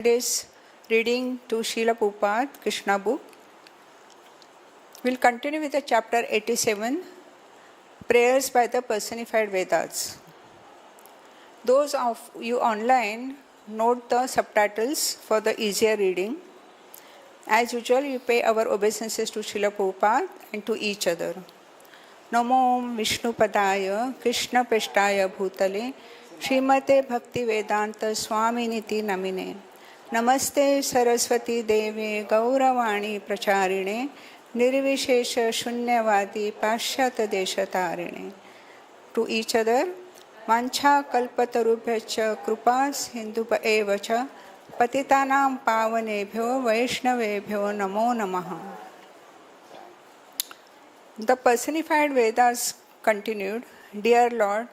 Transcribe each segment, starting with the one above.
Today's reading to Srila Prabhupada, Krsna book. We'll continue with the chapter 87, Prayers by the Personified Vedas. Those of you online, note the subtitles for the easier reading. As usual, we pay our obeisances to Srila Prabhupada and to each other. Namo Vishnu Padaya, Krishna Peshtaya Bhutale, Srimate Bhakti Vedanta Swaminiti Namine. Namaste Saraswati Devi Gauravani Pracharine Nirvishesha Shunyavadi Pashyata Deshatarine. To each other, Mancha Kalpatarubhyacha Krupas Hindupa Evacha Patitanam Pavanebhyo Vaishnavebhyo Namo Namaha. The personified Vedas continued, Dear Lord,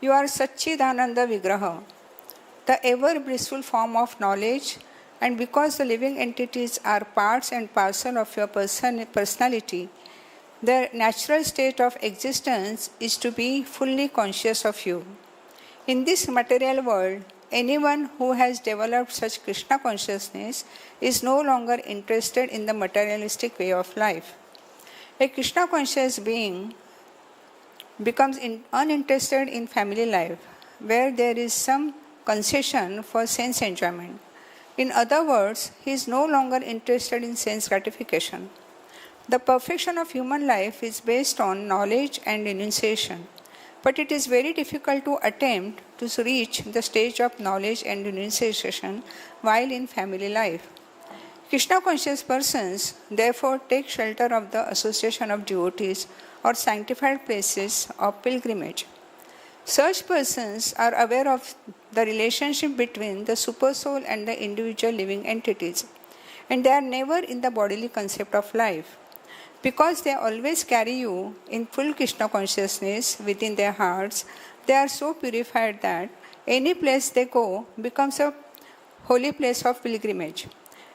you are Satchidananda Vigraha, the ever blissful form of knowledge, and because the living entities are parts and parcel of your personality, their natural state of existence is to be fully conscious of you. In this material world, anyone who has developed such Krishna consciousness is no longer interested in the materialistic way of life. A Krishna conscious being becomes uninterested in family life, where there is some concession for sense enjoyment. In other words, he is no longer interested in sense gratification. The perfection of human life is based on knowledge and renunciation, but it is very difficult to attempt to reach the stage of knowledge and renunciation while in family life. Krishna conscious persons therefore take shelter of the association of devotees or sanctified places of pilgrimage. Such persons are aware of the relationship between the supersoul and the individual living entities, and they are never in the bodily concept of life. Because they always carry you in full Krishna consciousness within their hearts, they are so purified that any place they go becomes a holy place of pilgrimage,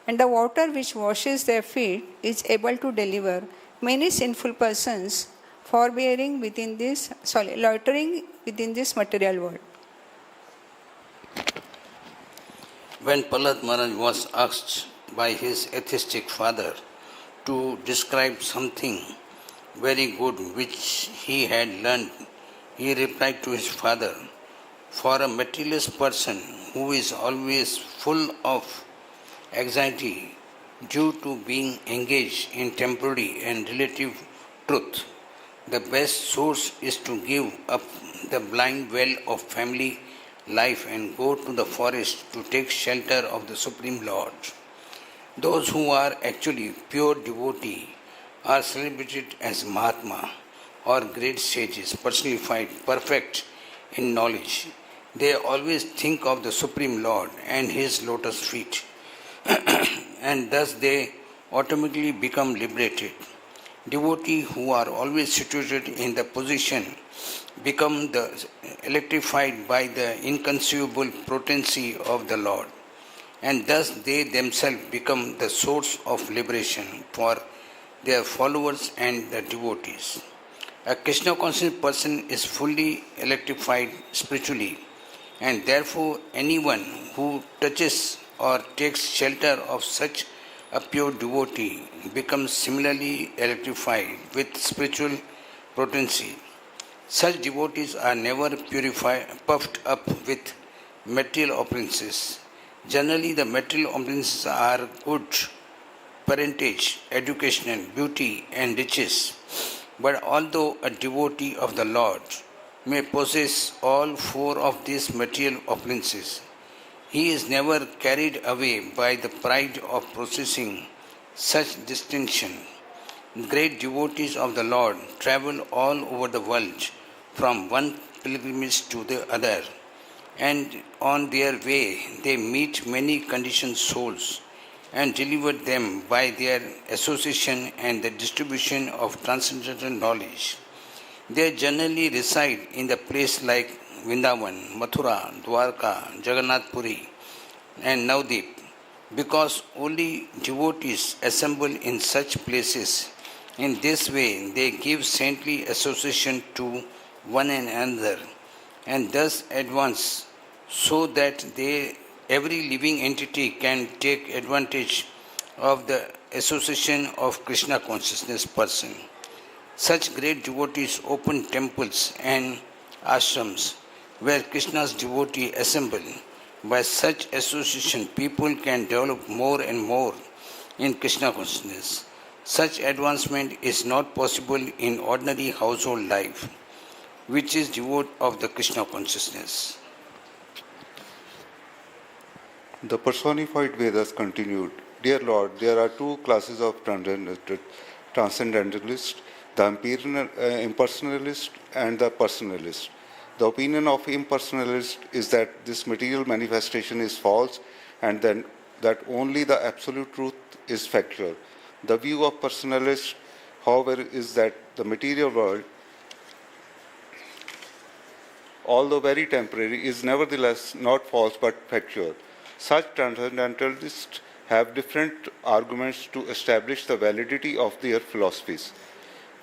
and the water which washes their feet is able to deliver many sinful persons loitering within this material world. When Prahlad Maharaj was asked by his atheistic father to describe something very good which he had learned, he replied to his father, For a materialist person who is always full of anxiety due to being engaged in temporary and relative truth, the best source is to give up the blind well of family life and go to the forest to take shelter of the Supreme Lord. Those who are actually pure devotee are celebrated as Mahatma or great sages, personified, perfect in knowledge. They always think of the Supreme Lord and His lotus feet, and thus they automatically become liberated. Devotees who are always situated in the position become electrified by the inconceivable potency of the Lord, and thus they themselves become the source of liberation for their followers and the devotees. A Krishna conscious person is fully electrified spiritually, and therefore anyone who touches or takes shelter of such a pure devotee becomes similarly electrified with spiritual potency. Such devotees are never puffed up with material opulences. Generally, the material opulences are good parentage, educational, beauty, and riches. But although a devotee of the Lord may possess all four of these material opulences, he is never carried away by the pride of possessing such distinction. Great devotees of the Lord travel all over the world from one pilgrimage to the other, and on their way they meet many conditioned souls and deliver them by their association and the distribution of transcendental knowledge. They generally reside in the place like Vrindavan, Mathura, Dwarka, Jagannath Puri, and Navdeep, because only devotees assemble in such places. In this way, they give saintly association to one another, and thus advance, so that they Every living entity can take advantage of the association of Krishna consciousness person. Such great devotees open temples and ashrams where Krishna's devotees assemble. By such association, people can develop more and more in Krishna consciousness. Such advancement is not possible in ordinary household life, which is devoid of the Krishna consciousness. The personified Vedas continued, Dear Lord, there are two classes of transcendentalists, the impersonalist and the personalist. The opinion of impersonalist is that this material manifestation is false and then that only the absolute truth is factual. The view of personalist, however, is that the material world, although very temporary, is nevertheless not false but factual. Such transcendentalists have different arguments to establish the validity of their philosophies.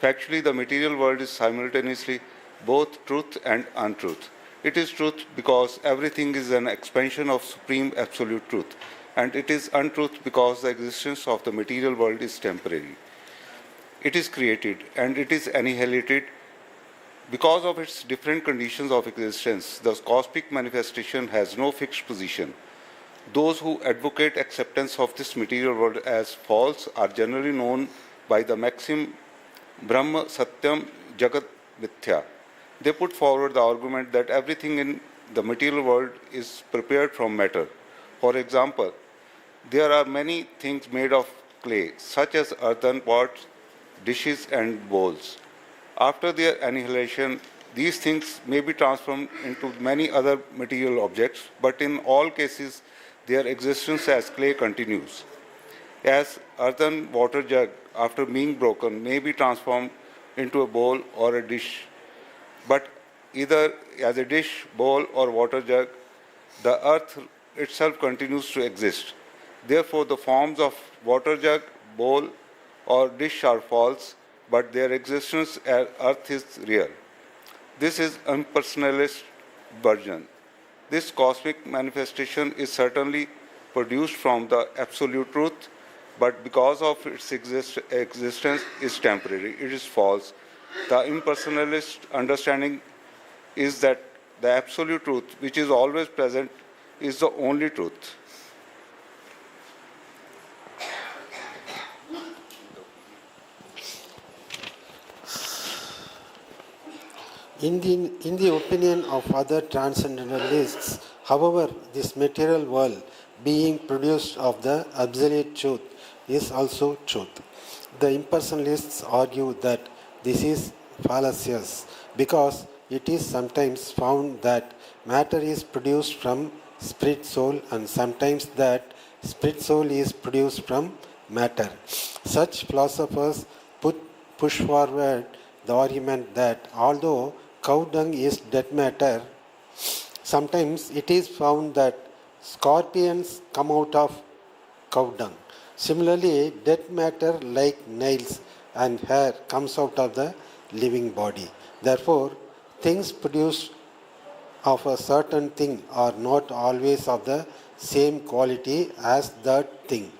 Factually, the material world is simultaneously both truth and untruth. It is truth because everything is an expansion of supreme absolute truth, and it is untruth because the existence of the material world is temporary. It is created and it is annihilated. Because of its different conditions of existence, the cosmic manifestation has no fixed position. Those who advocate acceptance of this material world as false are generally known by the maxim Brahma Satyam Jagat Mithya. They put forward the argument that everything in the material world is prepared from matter. For example, there are many things made of clay, such as earthen pots, dishes, and bowls. After their annihilation, these things may be transformed into many other material objects, but in all cases, their existence as clay continues. As earthen water jug, after being broken, may be transformed into a bowl or a dish, but either as a dish, bowl, or water jug, the earth itself continues to exist. Therefore, the forms of water jug, bowl, or dish are false, but their existence as earth is real. This is impersonalist version. This cosmic manifestation is certainly produced from the absolute truth, but because of its existence is temporary, it is false. The impersonalist understanding is that the absolute truth, which is always present, is the only truth. In the opinion of other transcendentalists, however, this material world being produced of the absolute truth is also truth. The impersonalists argue that this is fallacious because it is sometimes found that matter is produced from spirit soul and sometimes that spirit soul is produced from matter. Such philosophers push forward the argument that although cow dung is dead matter, sometimes it is found that scorpions come out of cow dung. Similarly, dead matter like nails and hair comes out of the living body. Therefore, things produced of a certain thing are not always of the same quality as that thing.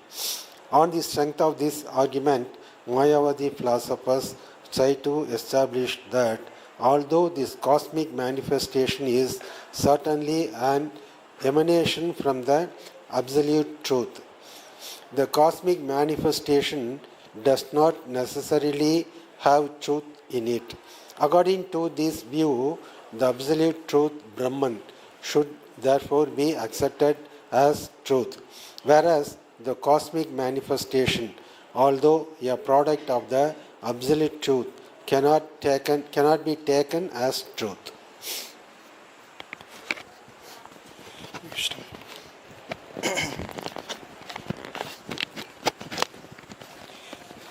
On the strength of this argument, Mayavadi philosophers try to establish that although this cosmic manifestation is certainly an emanation from the absolute truth, the cosmic manifestation does not necessarily have truth in it. According to this view, the absolute truth, Brahman, should therefore be accepted as truth, whereas the cosmic manifestation, although a product of the absolute truth, cannot be taken as truth.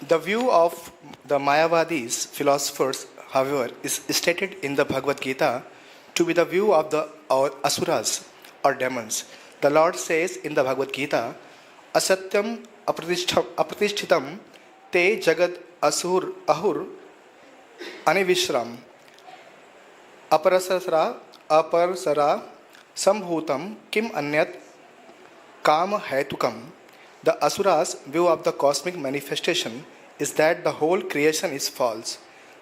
The view of the Mayavadis philosophers, however, is stated in the Bhagavad Gita to be the view of the asuras or demons. The Lord says in the Bhagavad Gita, Asatyam apratishtitam te jagad ahur anivishram aparsara sambhutam kim anyat Kama Hetukam, the Asura's view of the cosmic manifestation is that the whole creation is false.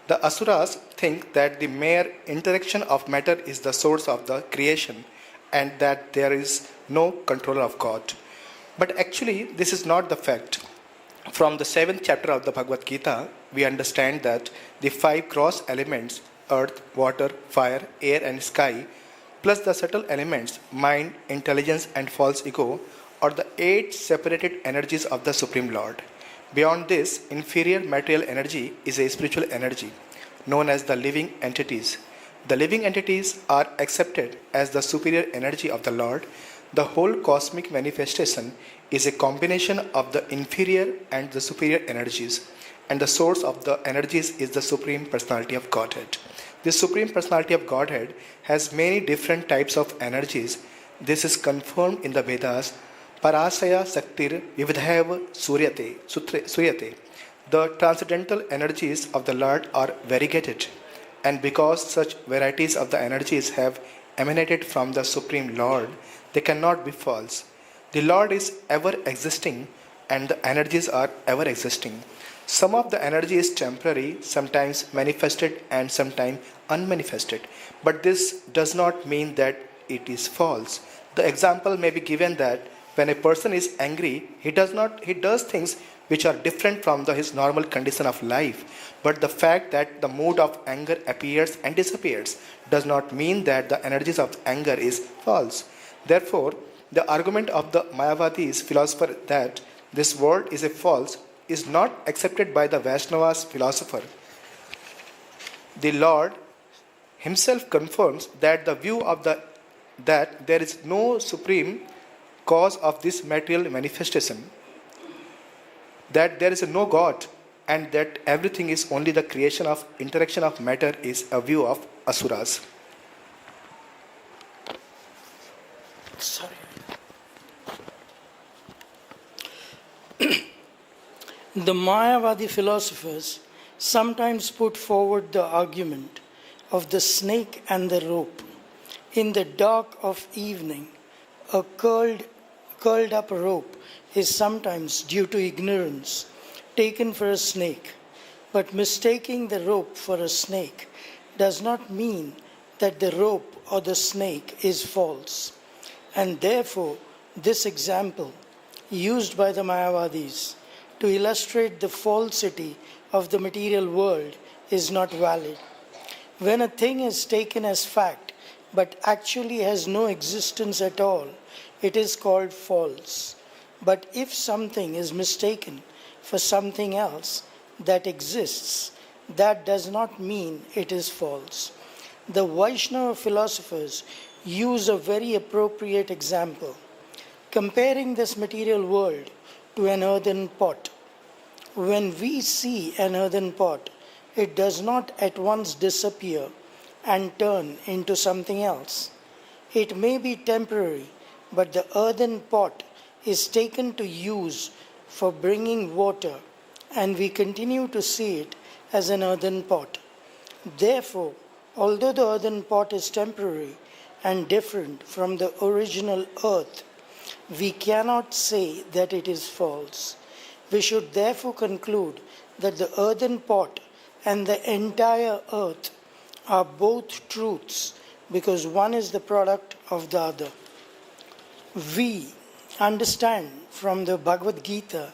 The Asuras think that the mere interaction of matter is the source of the creation and that there is no controller of God. But actually, this is not the fact. From the 7th chapter of the Bhagavad Gita, we understand that the 5 gross elements, earth, water, fire, air, and sky, plus the subtle elements, mind, intelligence, and false ego, are the 8 separated energies of the Supreme Lord. Beyond this, inferior material energy is a spiritual energy, known as the living entities. The living entities are accepted as the superior energy of the Lord. The whole cosmic manifestation is a combination of the inferior and the superior energies, and the source of the energies is the Supreme Personality of Godhead. This Supreme Personality of Godhead has many different types of energies. This is confirmed in the Vedas. Parasaya Saktir Vividhaiva Suryate. The transcendental energies of the Lord are variegated, and because such varieties of the energies have emanated from the Supreme Lord, they cannot be false. The Lord is ever existing, and the energies are ever existing. Some of the energy is temporary, sometimes manifested and sometimes unmanifested, but this does not mean that it is false. The example may be given that when a person is angry, he does things which are different from his normal condition of life. But the fact that the mood of anger appears and disappears does not mean that the energies of anger is false. Therefore, the argument of the Mayavadi's philosopher that this world is a false is not accepted by the Vaishnava's philosopher. The Lord himself confirms that the view of that there is no supreme cause of this material manifestation, that there is no God, and that everything is only the creation of interaction of matter is a view of Asuras. Sorry. The Mayavadi philosophers sometimes put forward the argument of the snake and the rope. In the dark of evening, a curled up rope is sometimes, due to ignorance, taken for a snake. But mistaking the rope for a snake does not mean that the rope or the snake is false. And therefore, this example, used by the Mayavadis to illustrate the falsity of the material world, is not valid. When a thing is taken as fact, but actually has no existence at all, it is called false. But if something is mistaken for something else that exists, that does not mean it is false. The Vaishnava philosophers use a very appropriate example, comparing this material world to an earthen pot. When we see an earthen pot, it does not at once disappear and turn into something else. It may be temporary, but the earthen pot is taken to use for bringing water, and we continue to see it as an earthen pot. Therefore, although the earthen pot is temporary and different from the original earth, we cannot say that it is false. We should therefore conclude that the earthen pot and the entire earth are both truths, because one is the product of the other. We understand from the Bhagavad Gita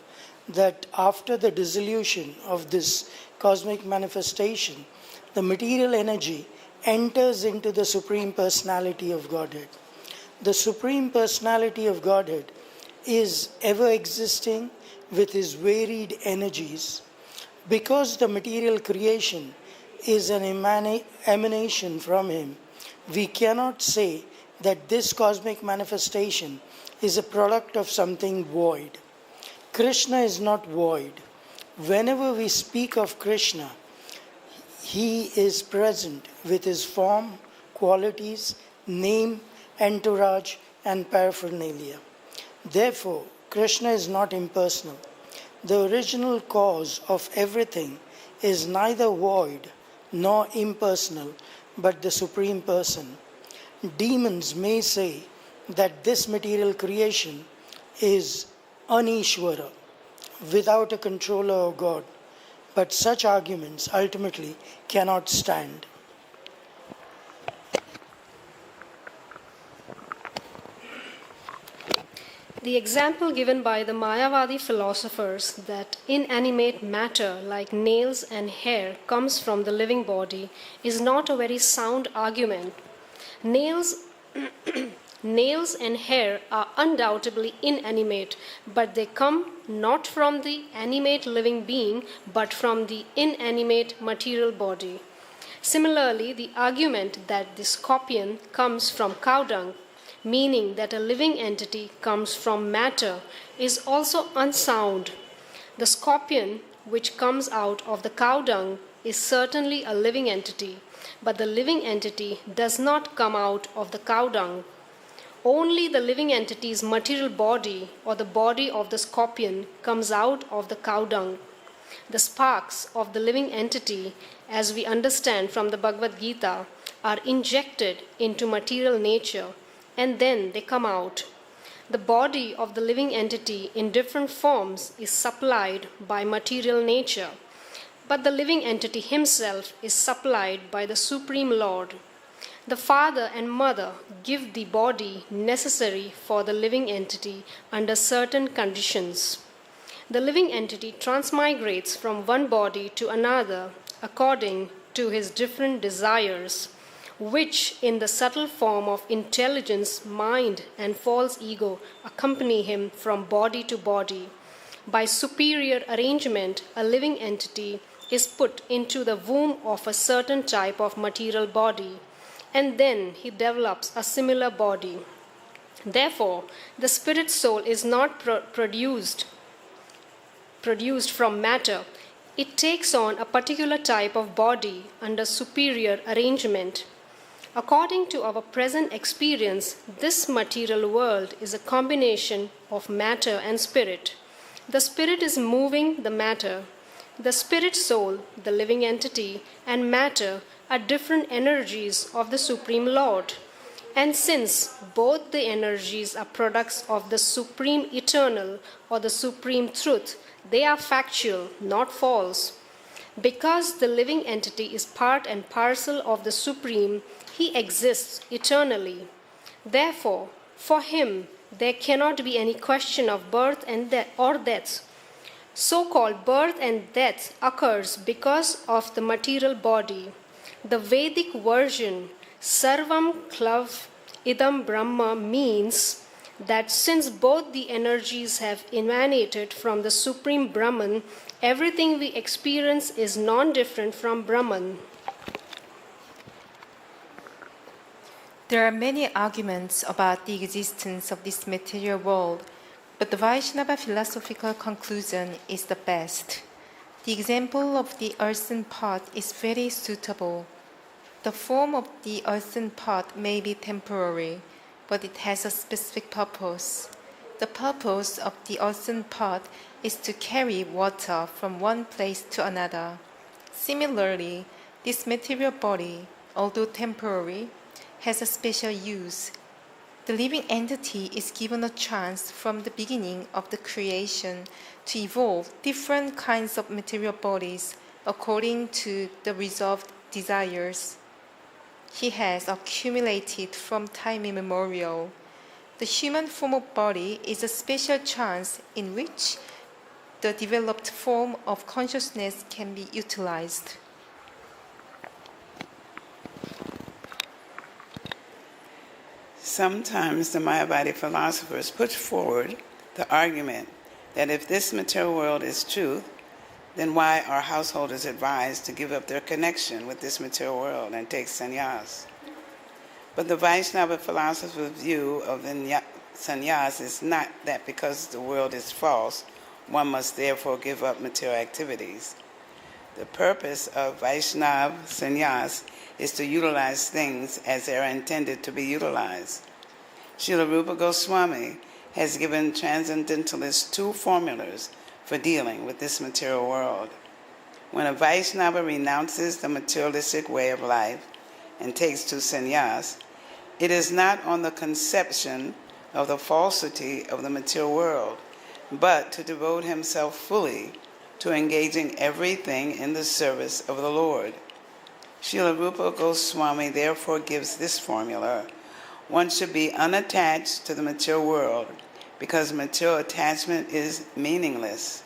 that after the dissolution of this cosmic manifestation, the material energy enters into the Supreme Personality of Godhead. The Supreme Personality of Godhead is ever existing with his varied energies. Because the material creation is an emanation from him, we cannot say that this cosmic manifestation is a product of something void. Krishna is not void. Whenever we speak of Krishna, he is present with his form, qualities, name, entourage, and paraphernalia. Therefore, Krishna is not impersonal. The original cause of everything is neither void nor impersonal, but the Supreme Person. Demons may say that this material creation is Anishwara, without a controller or God. But such arguments ultimately cannot stand. The example given by the Mayavadi philosophers that inanimate matter like nails and hair comes from the living body is not a very sound argument. Nails and hair are undoubtedly inanimate, but they come not from the animate living being, but from the inanimate material body. Similarly, the argument that the scorpion comes from cow dung, meaning that a living entity comes from matter, is also unsound. The scorpion, which comes out of the cow dung, is certainly a living entity, but the living entity does not come out of the cow dung. Only the living entity's material body or the body of the scorpion comes out of the cow dung. The sparks of the living entity, as we understand from the Bhagavad Gita, are injected into material nature and then they come out. The body of the living entity in different forms is supplied by material nature, but the living entity himself is supplied by the Supreme Lord. The father and mother give the body necessary for the living entity under certain conditions. The living entity transmigrates from one body to another according to his different desires, which in the subtle form of intelligence, mind, and false ego accompany him from body to body. By superior arrangement, a living entity is put into the womb of a certain type of material body, and then he develops a similar body. Therefore, the spirit soul is not produced from matter. It takes on a particular type of body under superior arrangement. According to our present experience, this material world is a combination of matter and spirit. The spirit is moving the matter. The spirit soul, the living entity, and matter are different energies of the Supreme Lord. And since both the energies are products of the Supreme Eternal or the Supreme Truth, they are factual, not false. Because the living entity is part and parcel of the Supreme, he exists eternally. Therefore, for him, there cannot be any question of birth and death. So-called birth and death occurs because of the material body. The Vedic version, Sarvam Klav Idam Brahma, means that since both the energies have emanated from the Supreme Brahman, everything we experience is non-different from Brahman. There are many arguments about the existence of this material world, but the Vaishnava philosophical conclusion is the best. The example of the earthen pot is very suitable. The form of the earthen pot may be temporary, but it has a specific purpose. The purpose of the earthen pot is to carry water from one place to another. Similarly, this material body, although temporary, has a special use. The living entity is given a chance from the beginning of the creation to evolve different kinds of material bodies according to the resolved desires he has accumulated from time immemorial. The human form of body is a special chance in which the developed form of consciousness can be utilized. Sometimes the Mayavadi philosophers put forward the argument that if this material world is truth, then why are householders advised to give up their connection with this material world and take sannyas? But the Vaishnava philosopher's view of sannyas is not that because the world is false, one must therefore give up material activities. The purpose of Vaishnava sannyas is to utilize things as they are intended to be utilized. Srila Rupa Goswami has given transcendentalists two formulas for dealing with this material world. When a Vaishnava renounces the materialistic way of life and takes to sannyas, it is not on the conception of the falsity of the material world, but to devote himself fully to engaging everything in the service of the Lord. Srila Rupa Goswami therefore gives this formula: one should be unattached to the material world, because material attachment is meaningless.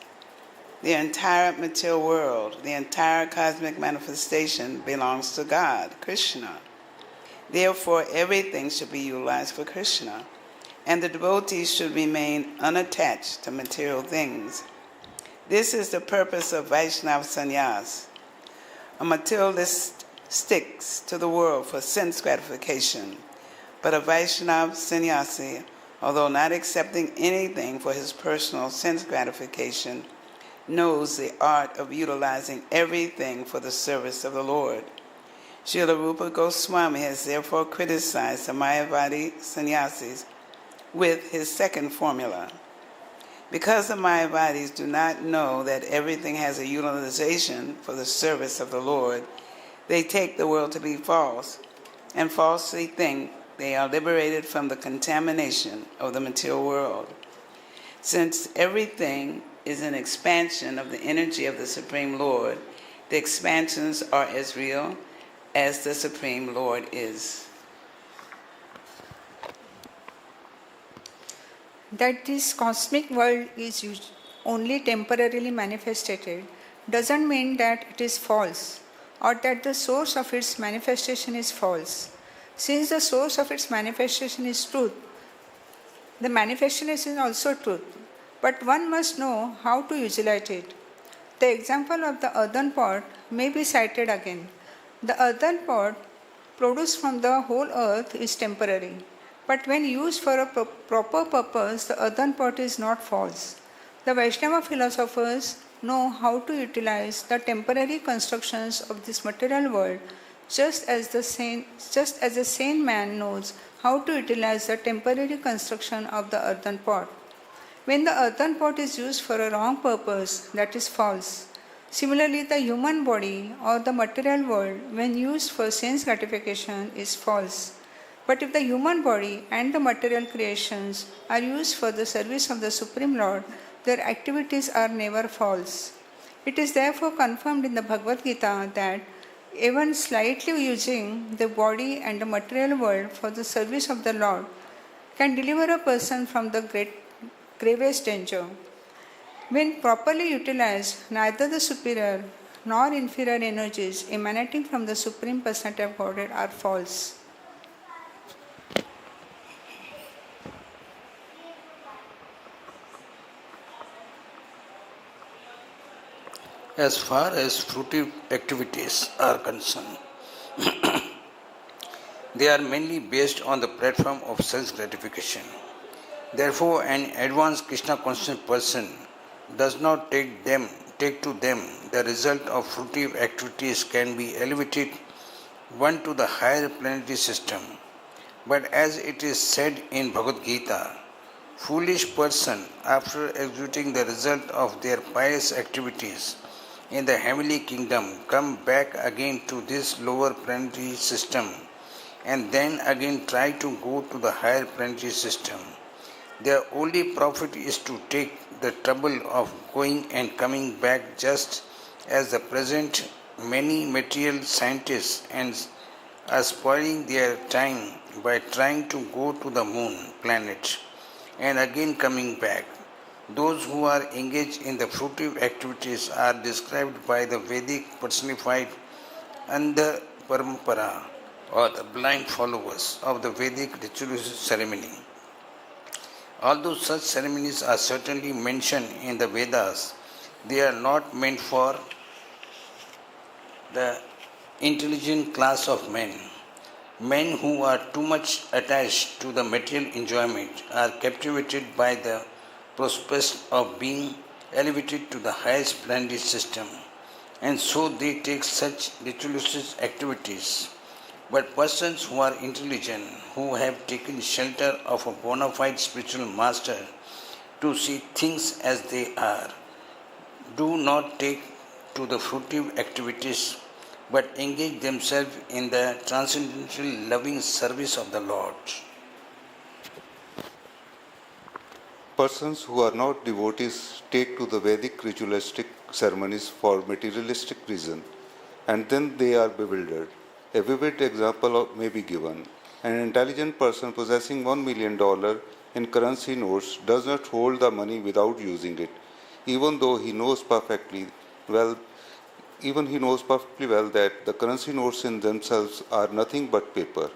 The entire material world, the entire cosmic manifestation belongs to God, Krishna. Therefore, everything should be utilized for Krishna, and the devotees should remain unattached to material things. This is the purpose of Vaishnava sannyas. A materialist sticks to the world for sense gratification, but a Vaishnava sannyasi, although not accepting anything for his personal sense gratification, knows the art of utilizing everything for the service of the Lord. Srila Rupa Goswami has therefore criticized the Mayavadi sannyasis with his second formula. Because the Mayavadis do not know that everything has a utilization for the service of the Lord, they take the world to be false and falsely think they are liberated from the contamination of the material world. Since everything is an expansion of the energy of the Supreme Lord, the expansions are as real as the Supreme Lord is. That this cosmic world is only temporarily manifested doesn't mean that it is false or that the source of its manifestation is false. Since the source of its manifestation is truth, the manifestation is also truth, but one must know how to utilize it. The example of the earthen pot may be cited again. The earthen pot produced from the whole earth is temporary, but when used for a proper purpose, the earthen pot is not false. The Vaishnava philosophers know how to utilize the temporary constructions of this material world, just as a sane man knows how to utilize the temporary construction of the earthen pot. When the earthen pot is used for a wrong purpose, that is false. Similarly, the human body or the material world, when used for sense gratification, is false. But if the human body and the material creations are used for the service of the Supreme Lord, their activities are never false. It is therefore confirmed in the Bhagavad Gita that even slightly using the body and the material world for the service of the Lord can deliver a person from the gravest danger. When properly utilized, neither the superior nor inferior energies emanating from the Supreme Personality of Godhead are false. As far as fruitive activities are concerned, they are mainly based on the platform of sense gratification. Therefore, an advanced Krishna conscious person does not take to them the result of fruitive activities can be elevated one to the higher planetary system. But as it is said in Bhagavad Gita, foolish person, after executing the result of their pious activities in the heavenly kingdom, come back again to this lower planetary system and then again try to go to the higher planetary system. Their only profit is to take the trouble of going and coming back, just as the present many material scientists are spoiling their time by trying to go to the moon planet and again coming back. Those who are engaged in the fruitive activities are described by the Vedic personified Andha Parampara, or the blind followers of the Vedic ritualistic ceremony. Although such ceremonies are certainly mentioned in the Vedas, they are not meant for the intelligent class of men. Men who are too much attached to the material enjoyment are captivated by the prospect of being elevated to the highest planetary system, and so they take such ritualistic activities. But persons who are intelligent, who have taken shelter of a bona fide spiritual master to see things as they are, do not take to the fruitive activities but engage themselves in the transcendental loving service of the Lord. Persons who are not devotees take to the Vedic ritualistic ceremonies for materialistic reason, and then they are bewildered. A vivid example may be given. An intelligent person possessing $1 million in currency notes does not hold the money without using it, even though he knows perfectly well that the currency notes in themselves are nothing but paper.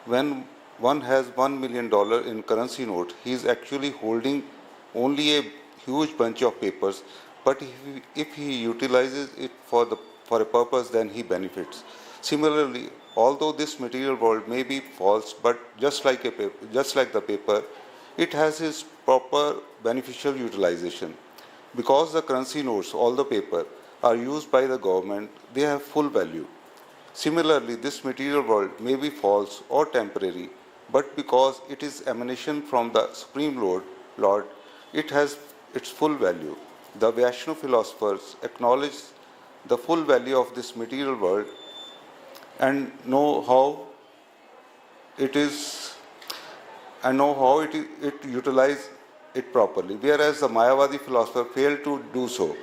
When one has $1 million in currency note, he is actually holding only a huge bunch of papers, but if he utilizes it for a purpose, then he benefits. Similarly, although this material world may be false, but just like the paper, it has its proper beneficial utilization. Because the currency notes, all the paper, are used by the government, they have full value. Similarly, this material world may be false or temporary, but because it is emanation from the Supreme Lord, it has its full value. The Vaishnava philosophers acknowledge the full value of this material world and know how it utilize it properly, whereas the Mayavadi philosopher failed to do so.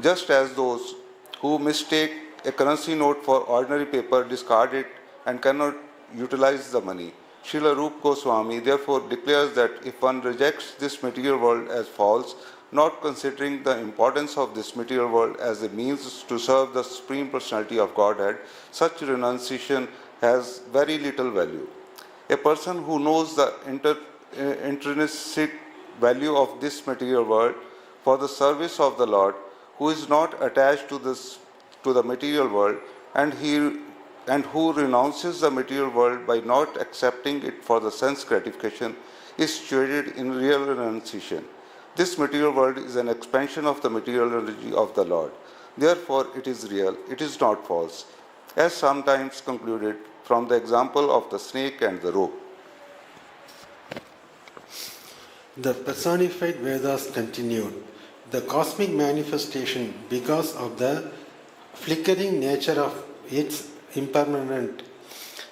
Just as those who mistake a currency note for ordinary paper discard it and cannot utilize the money. Srila Rupa Goswami therefore declares that if one rejects this material world as false, not considering the importance of this material world as a means to serve the Supreme Personality of Godhead, such renunciation has very little value. A person who knows the intrinsic value of this material world for the service of the Lord, who is not attached to the material world, and who renounces the material world by not accepting it for the sense gratification, is situated in real renunciation. This material world is an expansion of the material energy of the Lord. Therefore, it is real, it is not false, as sometimes concluded from the example of the snake and the rope. The personified Vedas continued. The cosmic manifestation, because of the flickering nature of its impermanent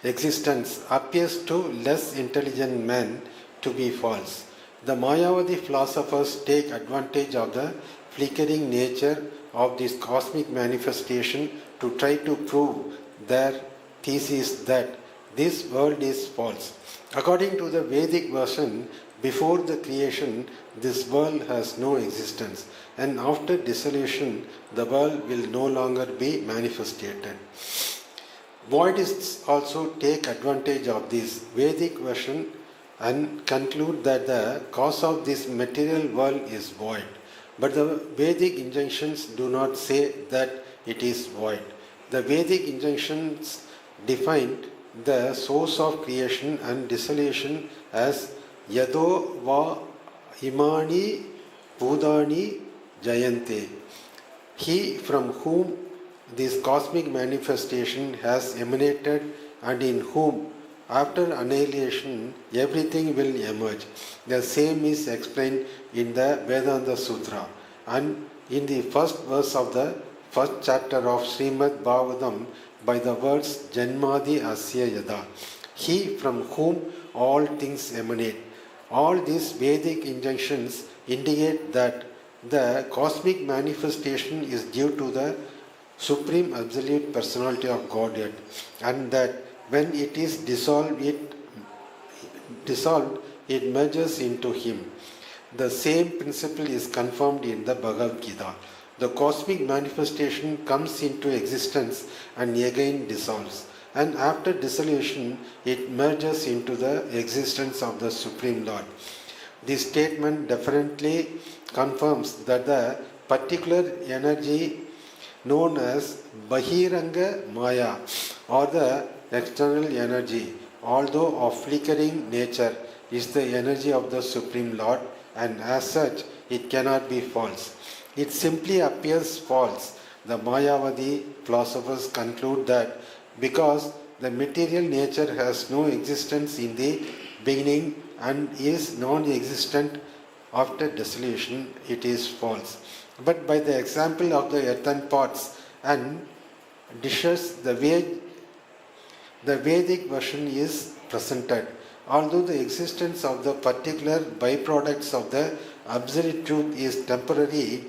existence, appears to less intelligent men to be false. The Mayavadi philosophers take advantage of the flickering nature of this cosmic manifestation to try to prove their thesis that this world is false. According to the Vedic version, before the creation, this world has no existence, and after dissolution, the world will no longer be manifested. Voidists also take advantage of this Vedic version and conclude that the cause of this material world is void. But the Vedic injunctions do not say that it is void. The Vedic injunctions define the source of creation and dissolution as Yado va imani bhudani jayante. He from whom this cosmic manifestation has emanated and in whom after annihilation everything will emerge. The same is explained in the Vedanta Sutra and in the first verse of the first chapter of Srimad Bhagavatam by the words Janmadi Asya Yada. He from whom all things emanate. All these Vedic injunctions indicate that the cosmic manifestation is due to the Supreme Absolute Personality of Godhead, and that when it is dissolved, it merges into Him. The same principle is confirmed in the Bhagavad Gita. The cosmic manifestation comes into existence and again dissolves, and after dissolution, it merges into the existence of the Supreme Lord. This statement definitely confirms that the particular energy known as Bahiranga Maya or the external energy, although of flickering nature, is the energy of the Supreme Lord, and as such it cannot be false. It simply appears false. The Mayavadi philosophers conclude that because the material nature has no existence in the beginning and is non-existent after dissolution, it is false. But by the example of the earthen pots and dishes, the Vedic version is presented. Although the existence of the particular byproducts of the absolute truth is temporary,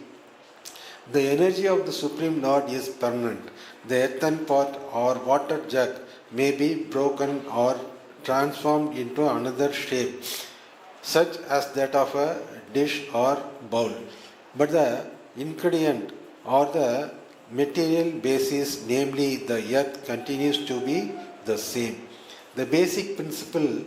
the energy of the Supreme Lord is permanent. The earthen pot or water jug may be broken or transformed into another shape, such as that of a dish or bowl. But the ingredient or the material basis, namely the earth, continues to be the same. The basic principle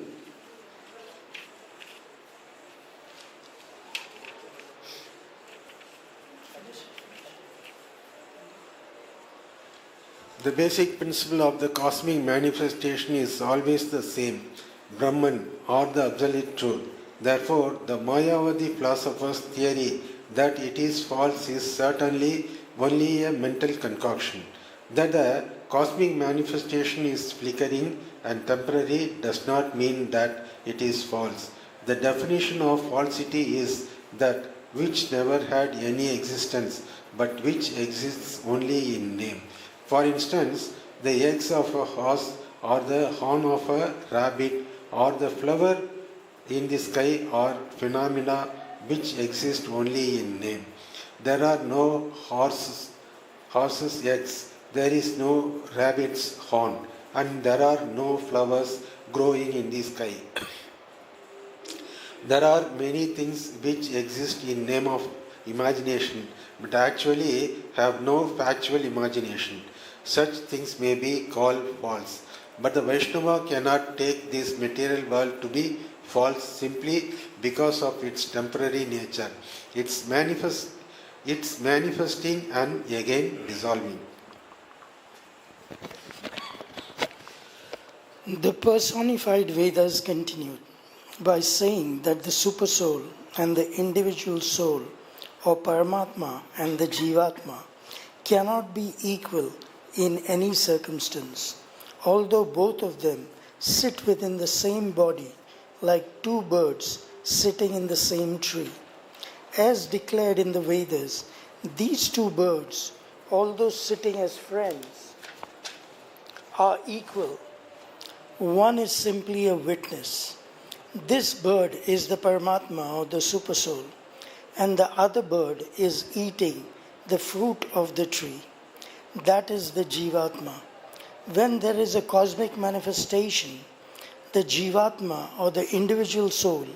of the cosmic manifestation is always the same, Brahman or the absolute truth. Therefore, the Mayavadi philosopher's theory that it is false is certainly only a mental concoction. That the cosmic manifestation is flickering and temporary does not mean that it is false. The definition of falsity is that which never had any existence but which exists only in name. For instance, the eggs of a horse or the horn of a rabbit or the flower in the sky are phenomena which exist only in name. There are no horse's eggs, there is no rabbit's horn, and there are no flowers growing in the sky. There are many things which exist in name of imagination, but actually have no factual imagination. Such things may be called false. But the Vaishnava cannot take this material world to be false simply because of its temporary nature. It's manifesting and again dissolving. The personified Vedas continued by saying that the Supersoul and the individual soul, or Paramatma and the Jivatma, cannot be equal in any circumstance, although both of them sit within the same body like two birds sitting in the same tree. As declared in the Vedas, these two birds, although sitting as friends, are equal. One is simply a witness. This bird is the Paramatma or the Supersoul, and the other bird is eating the fruit of the tree. That is the Jivatma. When there is a cosmic manifestation, the Jivatma or the individual soul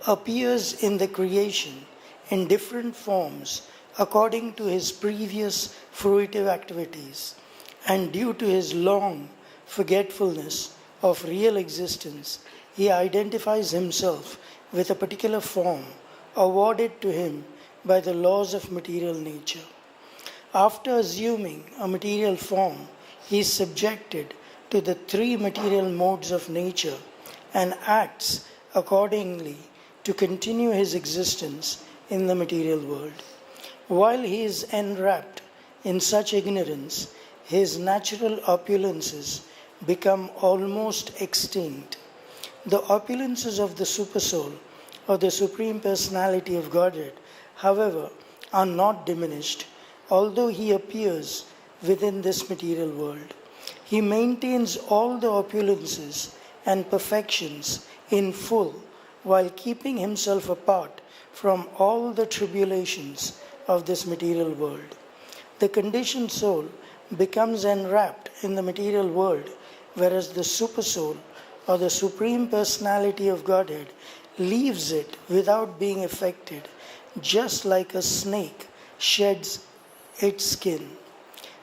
appears in the creation in different forms according to his previous fruitive activities, and due to his long forgetfulness of real existence, he identifies himself with a particular form awarded to him by the laws of material nature. After assuming a material form, he is subjected to the three material modes of nature and acts accordingly to continue his existence in the material world. While he is enwrapped in such ignorance, his natural opulences become almost extinct. The opulences of the Supersoul or the Supreme Personality of Godhead, however, are not diminished, although he appears within this material world. He maintains all the opulences and perfections in full while keeping himself apart from all the tribulations of this material world. The conditioned soul becomes enwrapped in the material world, whereas the Supersoul or the Supreme Personality of Godhead leaves it without being affected, just like a snake sheds its skin.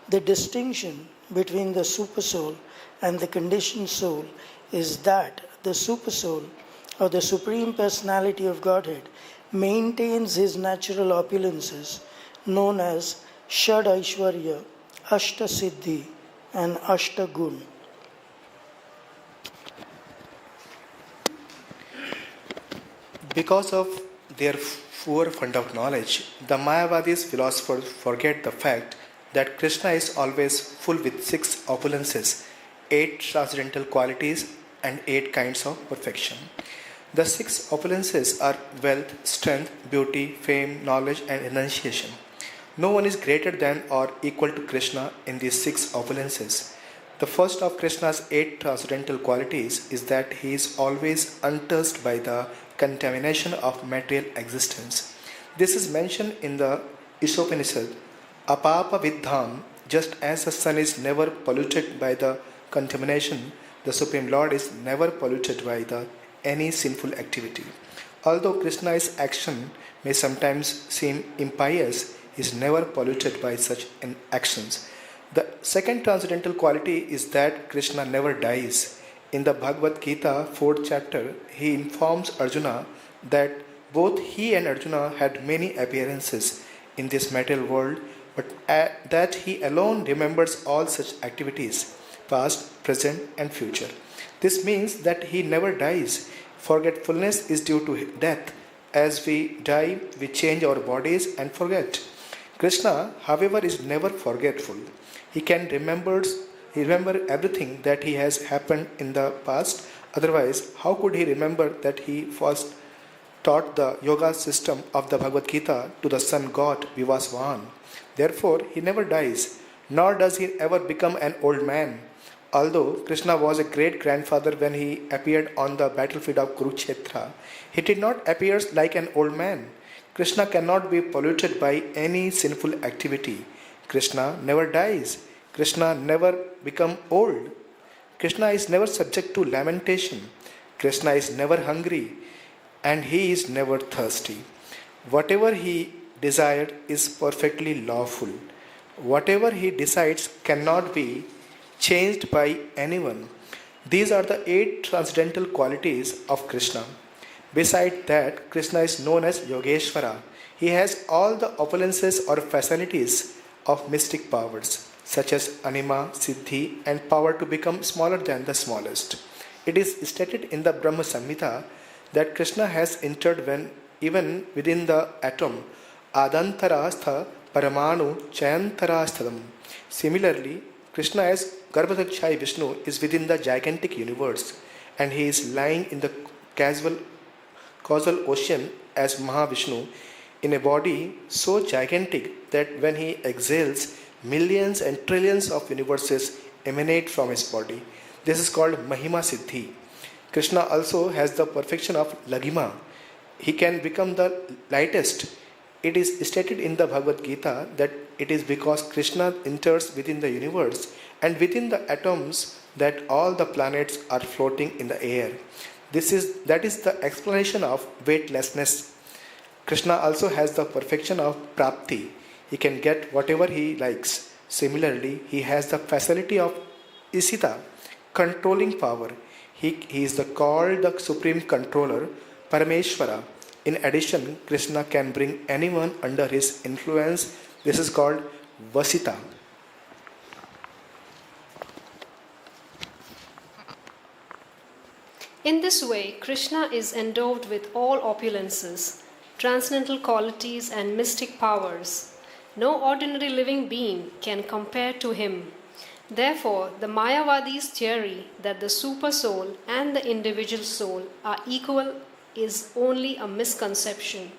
The distinction between the Supersoul and the conditioned soul is that the Supersoul or the Supreme Personality of Godhead maintains his natural opulences known as Shad Aishwarya, Ashta Siddhi and Ashta Gun. Because of their poor fund of knowledge, the Mayavadis philosophers forget the fact that Krishna is always full with 6 opulences, 8 transcendental qualities, and 8 kinds of perfection. The 6 opulences are wealth, strength, beauty, fame, knowledge, and renunciation. No one is greater than or equal to Krishna in these 6 opulences. The first of Krishna's 8 transcendental qualities is that he is always untouched by the contamination of material existence. This is mentioned in the Isopanishad, Apapa Vidham, just as the sun is never polluted by the contamination, the Supreme Lord is never polluted by any sinful activity. Although Krishna's action may sometimes seem impious, he is never polluted by such actions. The second transcendental quality is that Krishna never dies. In the Bhagavad Gita, 4th chapter, he informs Arjuna that both he and Arjuna had many appearances in this material world, but that he alone remembers all such activities, past, present, and future. This means that he never dies. Forgetfulness is due to death. As we die, we change our bodies and forget. Krishna, however, is never forgetful. He can remember everything that he has happened in the past. Otherwise, how could he remember that he first taught the yoga system of the Bhagavad Gita to the sun god Vivasvan? Therefore, he never dies, nor does he ever become an old man. Although Krishna was a great grandfather when he appeared on the battlefield of Kurukshetra, he did not appear like an old man. Krishna cannot be polluted by any sinful activity. Krishna never dies. Krishna never becomes old. Krishna is never subject to lamentation. Krishna is never hungry, and he is never thirsty. Whatever he desired is perfectly lawful. Whatever he decides cannot be changed by anyone. These are the 8 transcendental qualities of Krishna. Besides that, Krishna is known as Yogeshwara. He has all the opulences or facilities of mystic powers, such as anima, siddhi, and power to become smaller than the smallest. It is stated in the Brahma Samhita that Krishna has entered even within the atom, adantarastha paramanu chayantarasthadam. Similarly, Krishna as Garbhodakshai Vishnu is within the gigantic universe, and he is lying in the causal ocean as Mahavishnu in a body so gigantic that when he exhales, millions and trillions of universes emanate from his body. This is called Mahima Siddhi. Krishna also has the perfection of Lagima. He can become the lightest. It is stated in the Bhagavad Gita that it is because Krishna enters within the universe and within the atoms that all the planets are floating in the air. That is the explanation of weightlessness. Krishna also has the perfection of Prapti. He can get whatever he likes. Similarly, he has the facility of Isita, controlling power. He is called the Supreme Controller, Parameshwara. In addition, Krishna can bring anyone under his influence. This is called Vasita. In this way, Krishna is endowed with all opulences, transcendental qualities, and mystic powers. No ordinary living being can compare to him. Therefore, the Mayavadi's theory that the super soul and the individual soul are equal is only a misconception.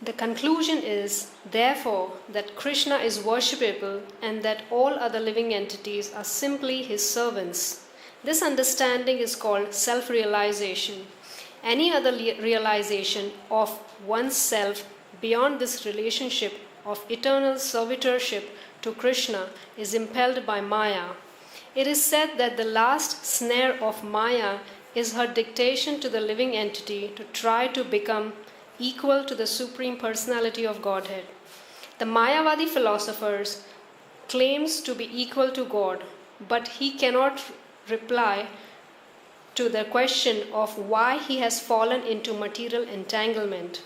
The conclusion is, therefore, that Krishna is worshipable and that all other living entities are simply his servants. This understanding is called self-realization. Any other realization of oneself beyond this relationship of eternal servitorship to Krishna is impelled by Maya. It is said that the last snare of Maya is her dictation to the living entity to try to become equal to the Supreme Personality of Godhead. The Mayavadi philosophers claims to be equal to God, but he cannot reply to the question of why he has fallen into material entanglement.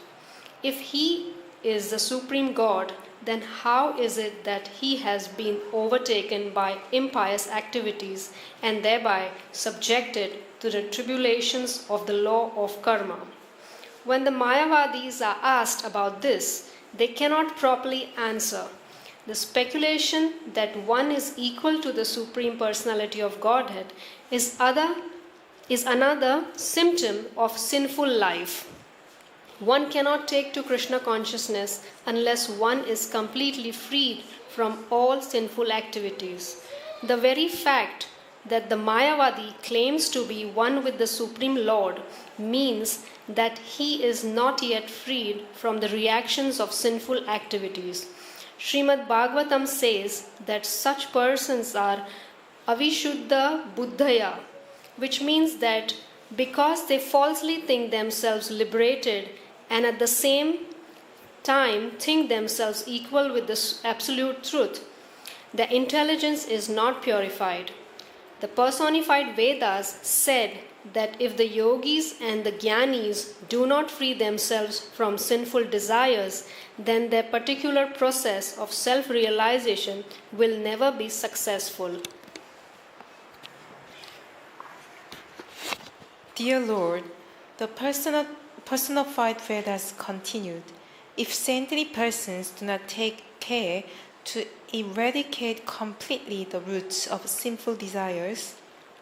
If he is the Supreme God, then how is it that he has been overtaken by impious activities and thereby subjected to the tribulations of the law of karma? When the Mayavadis are asked about this, they cannot properly answer. The speculation that one is equal to the Supreme Personality of Godhead is another symptom of sinful life. One cannot take to Krishna consciousness unless one is completely freed from all sinful activities. The very fact that the Mayavadi claims to be one with the Supreme Lord means that he is not yet freed from the reactions of sinful activities. Srimad Bhagavatam says that such persons are Avishuddha Buddhaya, which means that because they falsely think themselves liberated and at the same time think themselves equal with the absolute truth, their intelligence is not purified. The personified Vedas said that if the yogis and the jnanis do not free themselves from sinful desires, then their particular process of self-realization will never be successful. Dear Lord, the personified Vedas continued, if saintly persons do not take care to eradicate completely the roots of sinful desires,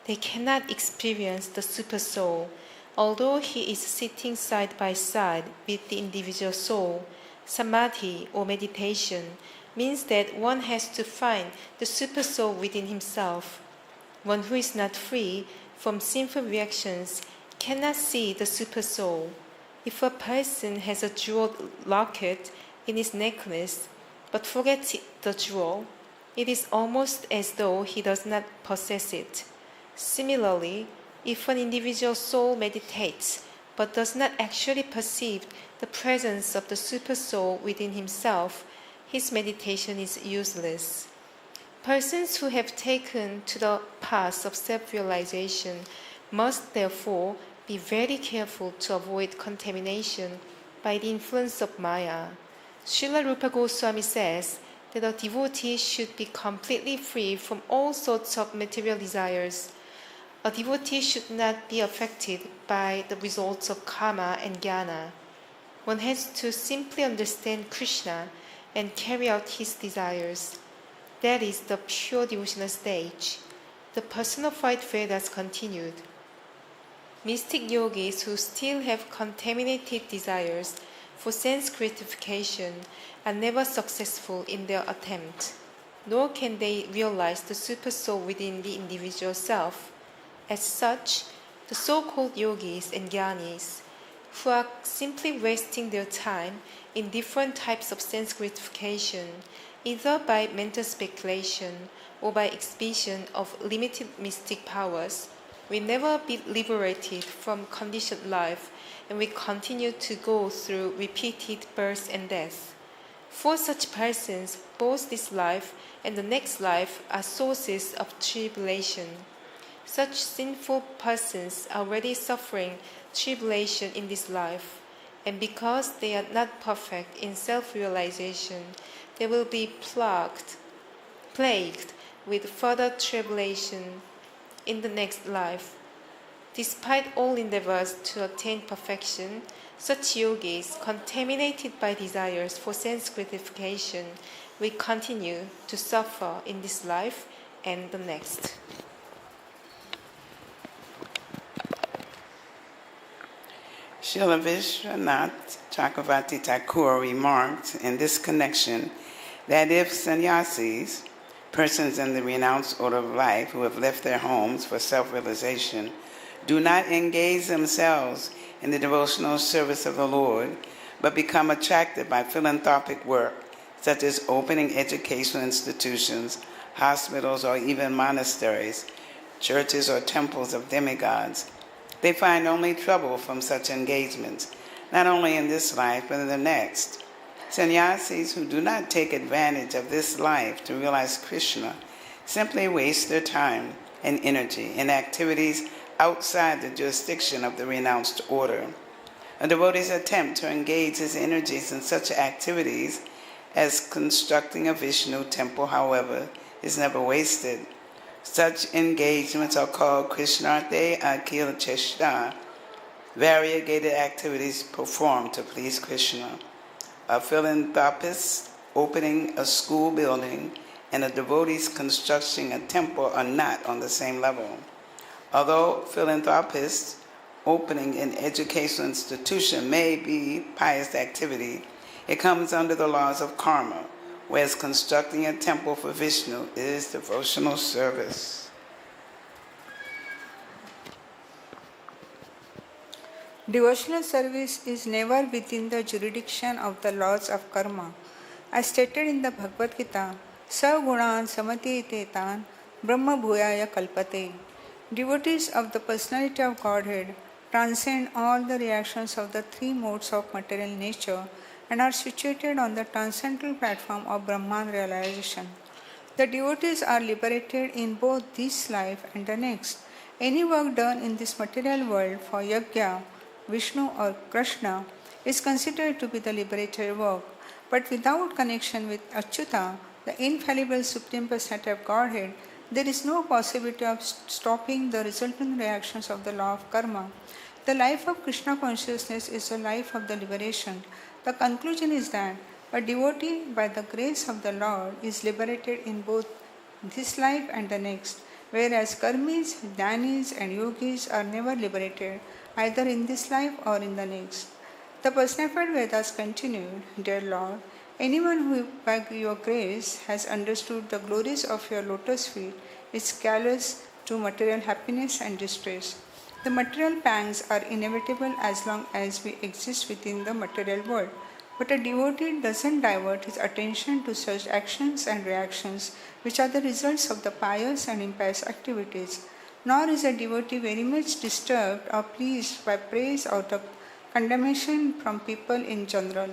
they cannot experience the super soul, although he is sitting side by side with the individual soul. Samadhi or meditation means that one has to find the super soul within himself. One who is not free from sinful reactions cannot see the super soul. If a person has a jewel locket in his necklace but forgets the jewel, it is almost as though he does not possess it. Similarly, if an individual soul meditates but does not actually perceive the presence of the super soul within himself, his meditation is useless. Persons who have taken to the path of self-realization must therefore be very careful to avoid contamination by the influence of Maya. Srila Rupa Goswami says that a devotee should be completely free from all sorts of material desires. A devotee should not be affected by the results of karma and jnana. One has to simply understand Krishna and carry out his desires. That is the pure devotional stage. The personified Vedas continued. Mystic yogis who still have contaminated desires for sense gratification are never successful in their attempt, nor can they realize the super soul within the individual self. As such, the so-called yogis and jnanis, who are simply wasting their time in different types of sense gratification, either by mental speculation or by exhibition of limited mystic powers, will never be liberated from conditioned life and will continue to go through repeated birth and death. For such persons, both this life and the next life are sources of tribulation. Such sinful persons are already suffering tribulation in this life, and because they are not perfect in self-realization, they will be plagued with further tribulation in the next life. Despite all endeavors to attain perfection, such yogis, contaminated by desires for sense gratification, will continue to suffer in this life and the next. Srila Vishwanath Chakravarti Thakur remarked in this connection that if sannyasis, persons in the renounced order of life who have left their homes for self-realization, do not engage themselves in the devotional service of the Lord, but become attracted by philanthropic work, such as opening educational institutions, hospitals, or even monasteries, churches or temples of demigods, they find only trouble from such engagements, not only in this life, but in the next. Sannyasis who do not take advantage of this life to realize Krishna simply waste their time and energy in activities outside the jurisdiction of the renounced order. A devotee's attempt to engage his energies in such activities as constructing a Vishnu temple, however, is never wasted. Such engagements are called Krishnarte Akil Cheshta, variegated activities performed to please Krishna. A philanthropist opening a school building and a devotee's constructing a temple are not on the same level. Although philanthropists opening an educational institution may be pious activity, it comes under the laws of karma, whereas constructing a temple for Vishnu is devotional service. Devotional service is never within the jurisdiction of the laws of karma. As stated in the Bhagavad Gita, Sagunan samati tetan brahma bhuyaya kalpate. Devotees of the personality of Godhead transcend all the reactions of the three modes of material nature and are situated on the transcendental platform of Brahman realization. The devotees are liberated in both this life and the next. Any work done in this material world for Yajna, Vishnu or Krsna is considered to be the liberated work, but without connection with Achyuta, the infallible Supreme Personality of Godhead, there is no possibility of stopping the resultant reactions of the law of karma. The life of Krishna consciousness is a life of the liberation. The conclusion is that a devotee, by the grace of the Lord, is liberated in both this life and the next, whereas karmis, jnanis, and yogis are never liberated, either in this life or in the next. The personified Vedas continued, Dear Lord, anyone who by your grace has understood the glories of your lotus feet is callous to material happiness and distress. The material pangs are inevitable as long as we exist within the material world. But a devotee doesn't divert his attention to such actions and reactions which are the results of the pious and impious activities. Nor is a devotee very much disturbed or pleased by praise or the condemnation from people in general.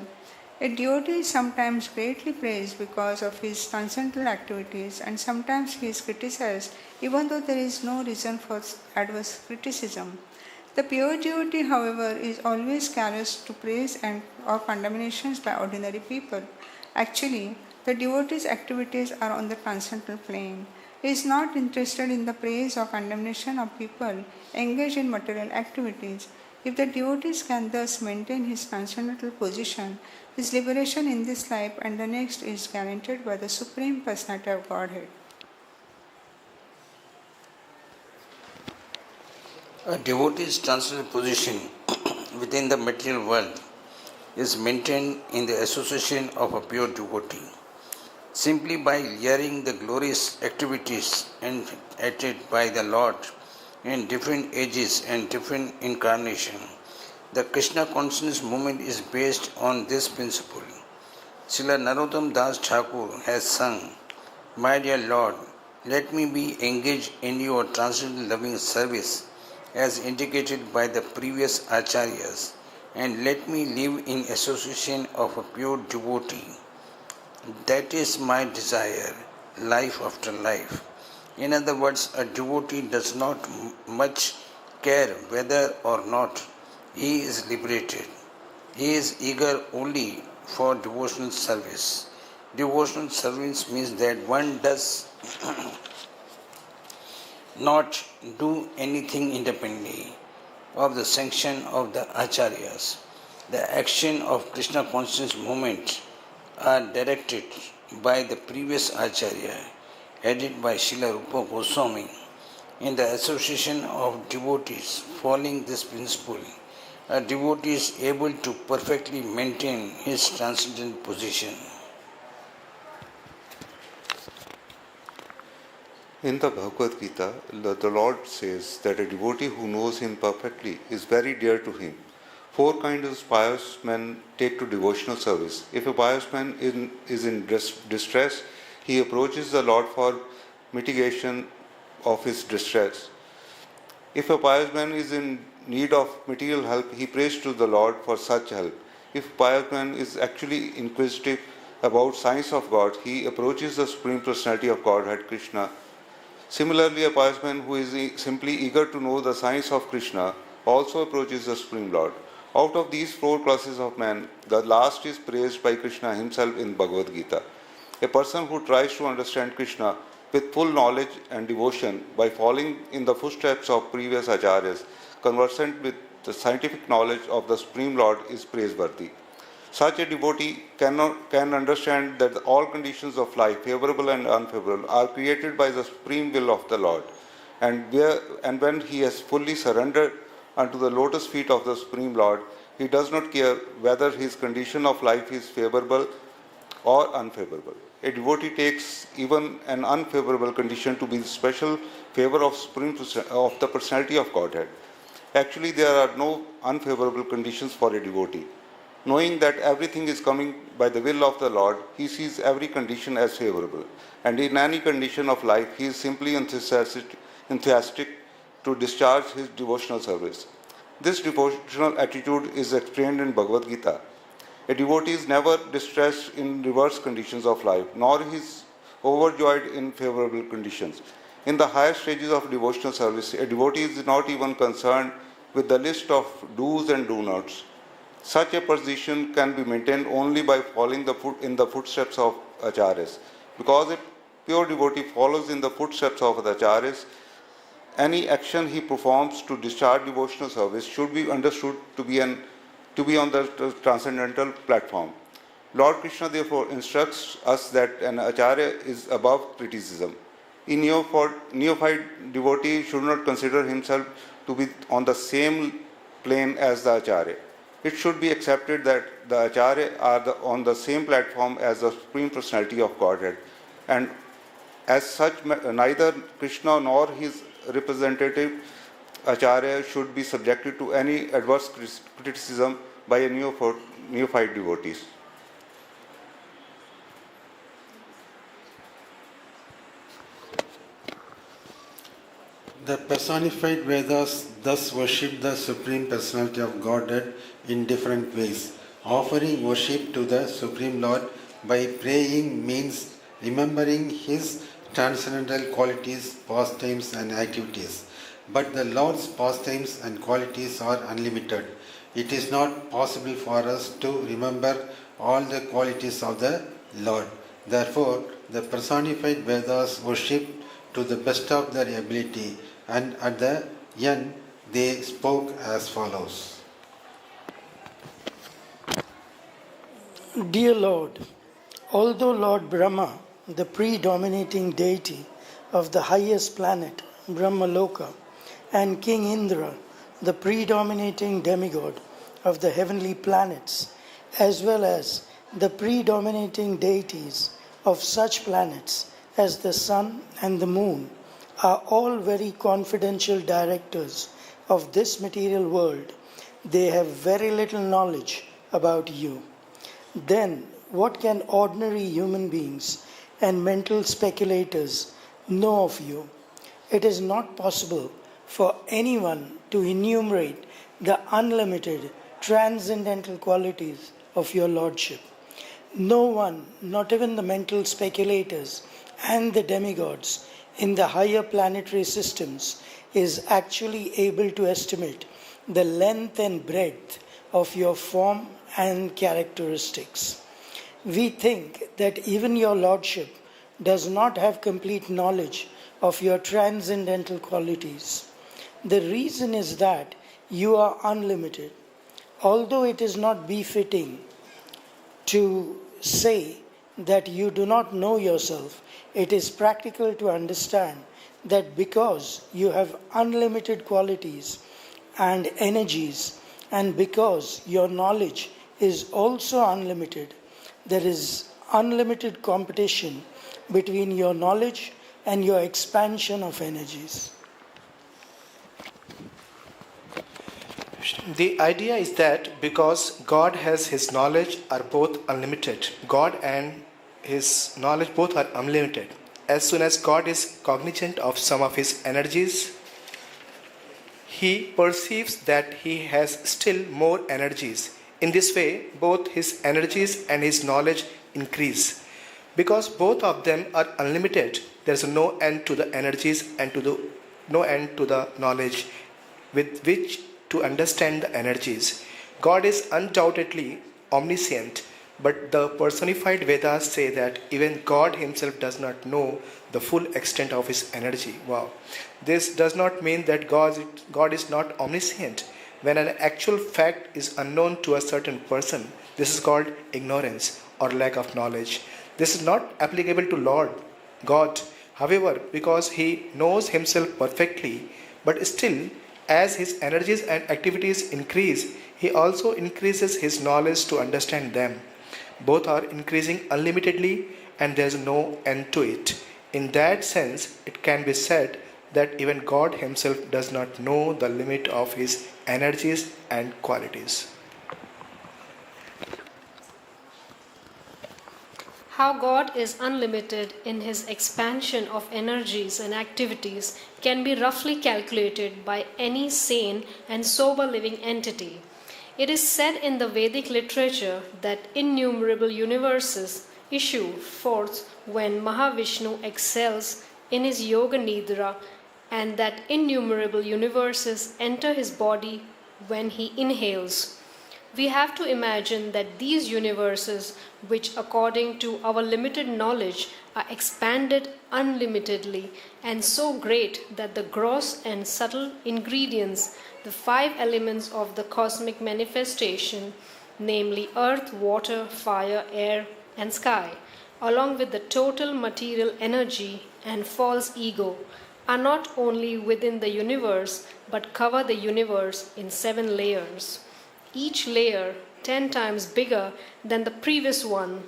A devotee is sometimes greatly praised because of his transcendental activities, and sometimes he is criticized even though there is no reason for adverse criticism. The pure devotee, however, is always callous to praise and or condemnations by ordinary people. Actually, the devotee's activities are on the transcendental plane. He is not interested in the praise or condemnation of people engaged in material activities. If the devotee can thus maintain his transcendental position, his liberation in this life and the next is guaranteed by the Supreme Personality of Godhead. A devotee's transcendental position within the material world is maintained in the association of a pure devotee. Simply by hearing the glorious activities enacted by the Lord in different ages and different incarnations, the Krishna consciousness movement is based on this principle. Srila Narottam Das Thakur has sung, My dear Lord, let me be engaged in your transcendental loving service as indicated by the previous acharyas, and let me live in association of a pure devotee. That is my desire, life after life. In other words, a devotee does not much care whether or not he is liberated. He is eager only for devotional service. Devotional service means that one does not do anything independently of the sanction of the acharyas. The action of Krishna consciousness movement are directed by the previous acharya, headed by Srila Rupa Goswami. In the association of devotees following this principle, a devotee is able to perfectly maintain his transcendental position. In the Bhagavad Gita, the Lord says that a devotee who knows him perfectly is very dear to him. 4 kinds of pious men take to devotional service. If a pious man is in distress, he approaches the Lord for mitigation of his distress. If a pious man is in need of material help, he prays to the Lord for such help. If a pious man is actually inquisitive about science of God, he approaches the Supreme Personality of Godhead, Krishna. Similarly, a pious man who is simply eager to know the science of Krishna also approaches the Supreme Lord. Out of these 4 classes of men, the last is praised by Krishna himself in Bhagavad Gita. A person who tries to understand Krishna with full knowledge and devotion by following in the footsteps of previous acharyas, conversant with the scientific knowledge of the Supreme Lord, is praiseworthy. Such a devotee can understand that all conditions of life, favorable and unfavorable, are created by the supreme will of the Lord. And when he has fully surrendered unto the lotus feet of the Supreme Lord, he does not care whether his condition of life is favorable or unfavorable. A devotee takes even an unfavorable condition to be the special favor of of the personality of Godhead. Actually, there are no unfavorable conditions for a devotee. Knowing that everything is coming by the will of the Lord, he sees every condition as favorable. And in any condition of life, he is simply enthusiastic to discharge his devotional service. This devotional attitude is explained in Bhagavad Gita. A devotee is never distressed in reverse conditions of life, nor is overjoyed in favorable conditions. In the higher stages of devotional service, a devotee is not even concerned with the list of do's and do-nots. Such a position can be maintained only by following in the footsteps of acharyas. Because a pure devotee follows in the footsteps of the acharyas, any action he performs to discharge devotional service should be understood to be on the transcendental platform. Lord Krishna therefore instructs us that an acharya is above criticism. A neophyte devotee should not consider himself to be on the same plane as the acharya. It should be accepted that the acharya are on the same platform as the Supreme Personality of Godhead, and as such, neither Krishna nor his representative acharya should be subjected to any adverse criticism by a neophyte devotees. The personified Vedas thus worship the Supreme Personality of Godhead in different ways. Offering worship to the Supreme Lord by praying means remembering His transcendental qualities, pastimes and activities. But the Lord's pastimes and qualities are unlimited. It is not possible for us to remember all the qualities of the Lord. Therefore, the personified Vedas worship to the best of their ability, and at the end they spoke as follows. Dear Lord, although Lord Brahma, the predominating deity of the highest planet, Brahmaloka, and King Indra, the predominating demigod of the heavenly planets, as well as the predominating deities of such planets as the sun and the moon, are all very confidential directors of this material world. They have very little knowledge about you. Then, what can ordinary human beings and mental speculators know of you? It is not possible for anyone to enumerate the unlimited transcendental qualities of your Lordship. No one, not even the mental speculators and the demigods in the higher planetary systems, is actually able to estimate the length and breadth of your form and characteristics. We think that even your Lordship does not have complete knowledge of your transcendental qualities. The reason is that you are unlimited. Although it is not befitting to say that you do not know yourself, it is practical to understand that because you have unlimited qualities and energies, and because your knowledge is also unlimited, there is unlimited competition between your knowledge and your expansion of energies. The idea is that because God has His knowledge are both unlimited, God and His knowledge both are unlimited. As soon as God is cognizant of some of His energies, He perceives that He has still more energies. In this way, both His energies and His knowledge increase. Because both of them are unlimited, there is no end to the energies and no end to the knowledge with which to understand the energies. God is undoubtedly omniscient, but the personified Vedas say that even God Himself does not know the full extent of His energy. Wow. This does not mean that God is not omniscient. When an actual fact is unknown to a certain person, this is called ignorance or lack of knowledge. This is not applicable to Lord God. However, because He knows Himself perfectly, but still, as His energies and activities increase, He also increases His knowledge to understand them. Both are increasing unlimitedly and there is no end to it. In that sense, it can be said that even God Himself does not know the limit of His energies and qualities. How God is unlimited in His expansion of energies and activities can be roughly calculated by any sane and sober living entity. It is said in the Vedic literature that innumerable universes issue forth when Mahavishnu excels in his Yoga Nidra, and that innumerable universes enter his body when he inhales. We have to imagine that these universes, which according to our limited knowledge are expanded unlimitedly and so great that the gross and subtle ingredients, the 5 elements of the cosmic manifestation, namely earth, water, fire, air, and sky, along with the total material energy and false ego, are not only within the universe but cover the universe in 7 layers, each layer 10 times bigger than the previous one.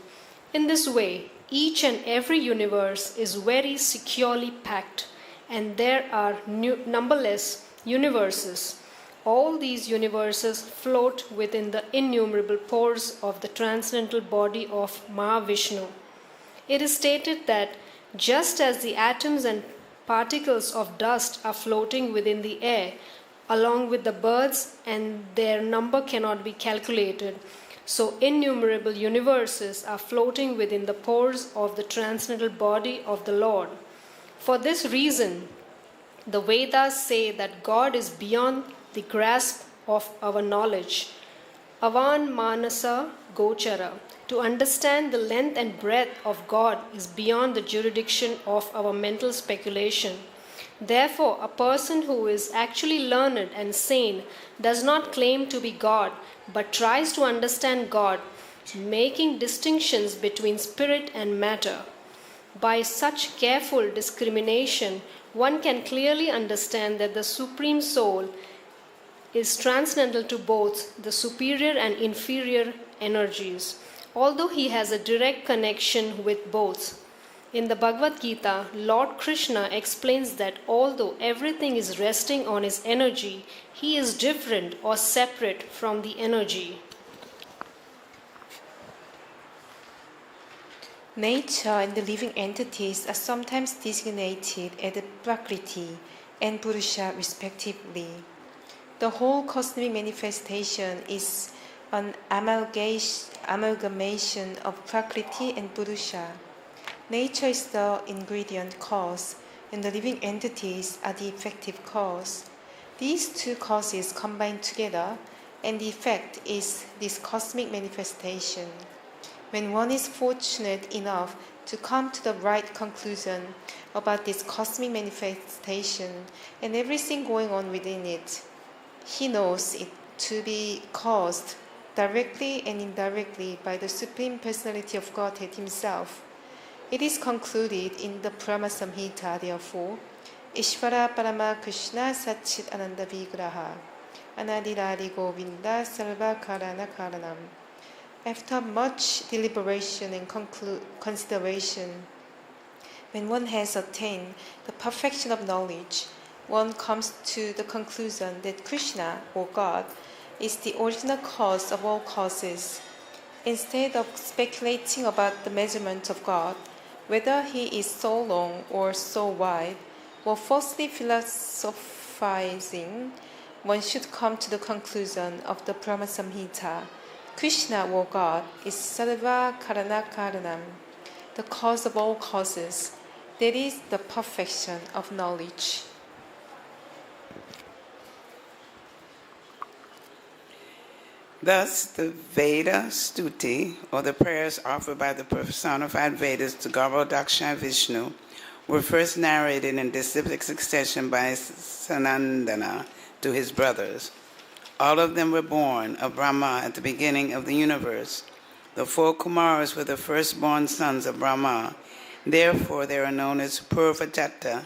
In this way, each and every universe is very securely packed, and there are numberless universes. All these universes float within the innumerable pores of the transcendental body of Mahavishnu. It is stated that just as the atoms and particles of dust are floating within the air, along with the birds, and their number cannot be calculated, so innumerable universes are floating within the pores of the transcendental body of the Lord. For this reason, the Vedas say that God is beyond the grasp of our knowledge. Avan Manasa Gochara. To understand the length and breadth of God is beyond the jurisdiction of our mental speculation. Therefore, a person who is actually learned and sane does not claim to be God, but tries to understand God, making distinctions between spirit and matter. By such careful discrimination, one can clearly understand that the Supreme Soul is transcendental to both the superior and inferior energies, although he has a direct connection with both. In the Bhagavad Gita, Lord Krishna explains that although everything is resting on his energy, he is different or separate from the energy. Nature and the living entities are sometimes designated as Prakriti and Purusha respectively. The whole cosmic manifestation is an amalgamation of Prakriti and Purusha. Nature is the ingredient cause, and the living entities are the effective cause. These two causes combine together, and the effect is this cosmic manifestation. When one is fortunate enough to come to the right conclusion about this cosmic manifestation and everything going on within it, he knows it to be caused directly and indirectly by the Supreme Personality of Godhead Himself. It is concluded in the Brahma Samhita, therefore, Ishvara Parama Krishna Satchit Ananda Vigraha Anadirari Govinda Sarva Karana Karanam. After much deliberation and consideration, when one has attained the perfection of knowledge, one comes to the conclusion that Krishna, or God, is the original cause of all causes. Instead of speculating about the measurement of God, whether he is so long or so wide, or falsely philosophizing, one should come to the conclusion of the Brahma Samhita. Krishna, or God, is Sarva Karana Karanam, the cause of all causes. That is the perfection of knowledge. Thus, the Veda Stuti, or the prayers offered by the personified Vedas to Garbhodaksha Vishnu, were first narrated in disciplic succession by Sanandana to his brothers. All of them were born of Brahma at the beginning of the universe. The 4 Kumaras were the firstborn sons of Brahma. Therefore, they are known as Purvajata.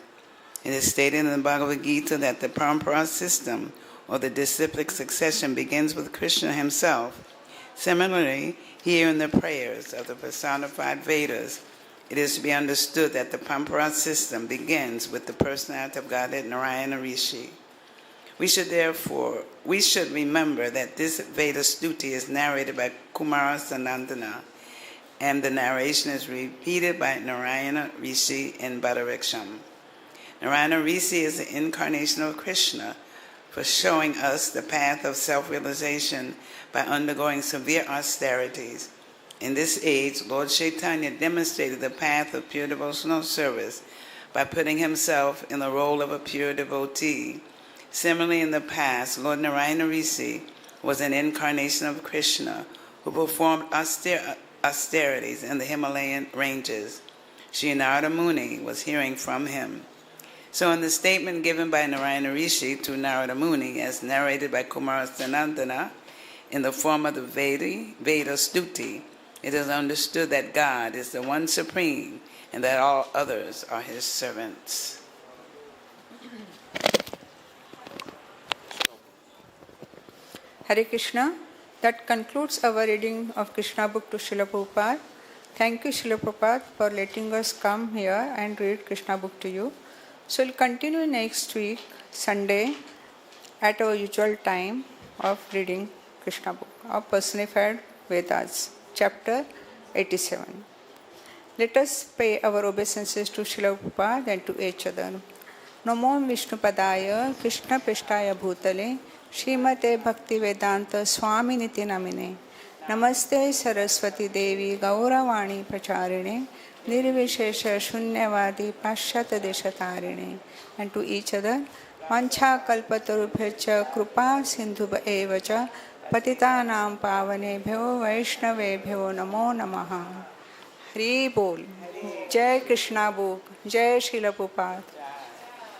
It is stated in the Bhagavad Gita that the Parampara system, or the disciplic succession, begins with Krishna himself. Similarly, here in the prayers of the personified Vedas, it is to be understood that the Pampara system begins with the personality of Godhead Narayana Rishi. We should remember that this Veda Stuti is narrated by Kumara Sanandana, and the narration is repeated by Narayana Rishi in Bhadariksham. Narayana Rishi is the incarnation of Krishna for showing us the path of self-realization by undergoing severe austerities. In this age, Lord Chaitanya demonstrated the path of pure devotional service by putting himself in the role of a pure devotee. Similarly, in the past, Lord Narayana Rishi was an incarnation of Krishna who performed austerities in the Himalayan ranges. Sri Narada Muni was hearing from him. So in the statement given by Narayana Rishi to Narada Muni, as narrated by Kumara Sanandana, in the form of the Veda Stuti, it is understood that God is the one supreme and that all others are his servants. Hare Krishna. That concludes our reading of Krishna book to Srila Prabhupada. Thank you, Srila Prabhupada, for letting us come here and read Krishna book to you. So we'll continue next week, Sunday, at our usual time of reading Krishna book of Personified Vedas, chapter 87. Let us pay our obeisances to Srila Prabhupada and to each other. Namo Vishnupadaya, Krishna Pishtaya Bhutale, Srimate Bhakti Vedanta Swami Niti Namine. Namaste Saraswati Devi Gauravani Pracharine, Nirvishesha Shunyavadi Pashyata Deshatarine. And to each other, Vancha Kalpatarubhyacha Krupa Sindhuva Evacha Patitanam Pavane Bhyo Vaishnave Bhyo Namo Namaha. Hari Bol. Jai Krishna Book. Jai Srila Prabhupada.